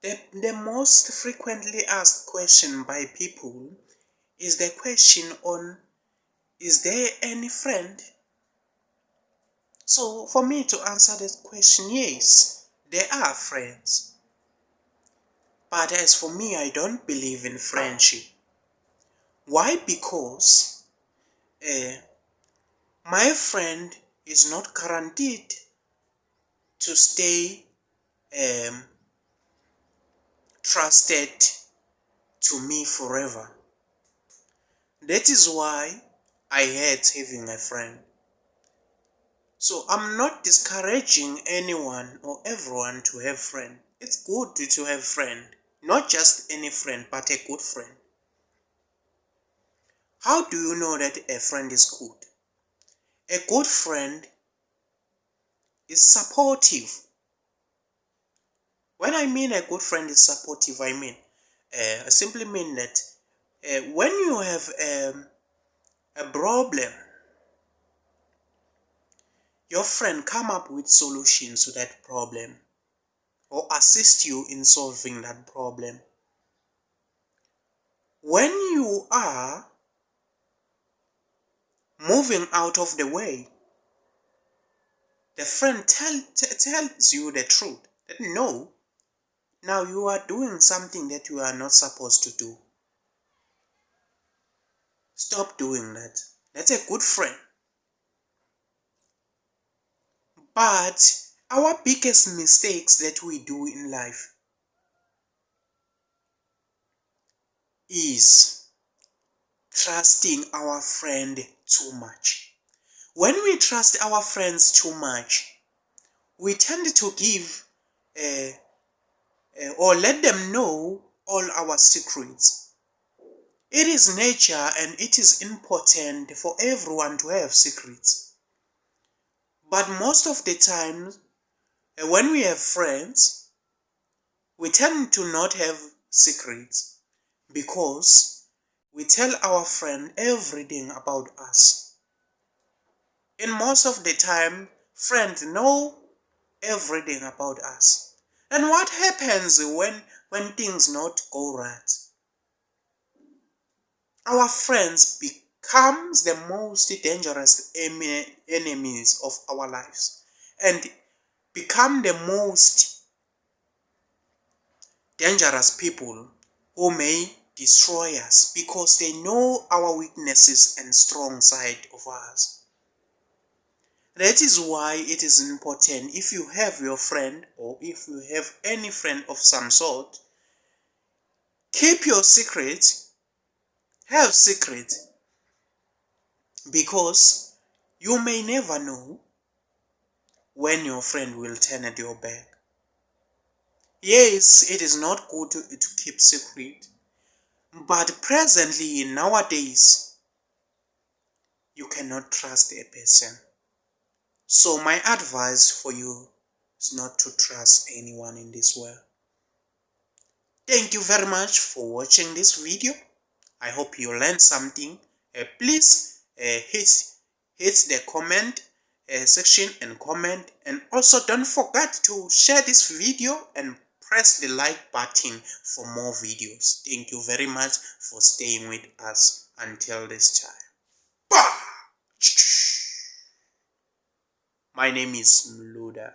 The most frequently asked question by people is the question on, is there any friend? So for me to answer this question, yes, there are friends. But as for me, I don't believe in friendship. Why? Because my friend is not guaranteed to stay trusted to me forever. That is why I hate having a friend. So I'm not discouraging anyone or everyone to have friend. It's good to have friend. Not just any friend, but a good friend. How do you know that a friend is good? A good friend is supportive. When I mean a good friend is supportive, I simply mean that when you have a problem, your friend come up with solutions to that problem or assist you in solving that problem. When you are moving out of the way, the friend tells you the truth. That no, now you are doing something that you are not supposed to do. Stop doing that. That's a good friend. But our biggest mistakes that we do in life is trusting our friend too much. When we trust our friends too much, we tend to give or let them know all our secrets. It is nature and it is important for everyone to have secrets. But most of the time, when we have friends, we tend to not have secrets because we tell our friend everything about us. And most of the time, friends know everything about us. And what happens when things not go right? Our friends becomes the most dangerous enemies of our lives and become the most dangerous people who may destroy us because they know our weaknesses and strong side of us. That is why it is important, if you have your friend or if you have any friend of some sort, keep your secret, have secret, because you may never know when your friend will turn at your back. Yes, it is not good to keep secret, but presently, nowadays, you cannot trust a person. So my advice for you is not to trust anyone in this world. Thank you very much for watching this video. I hope you learned something. Please hit the comment section and comment, and also don't forget to share this video and press the like button for more videos. Thank you very much for staying with us until this time. Bah! My name is Mluda.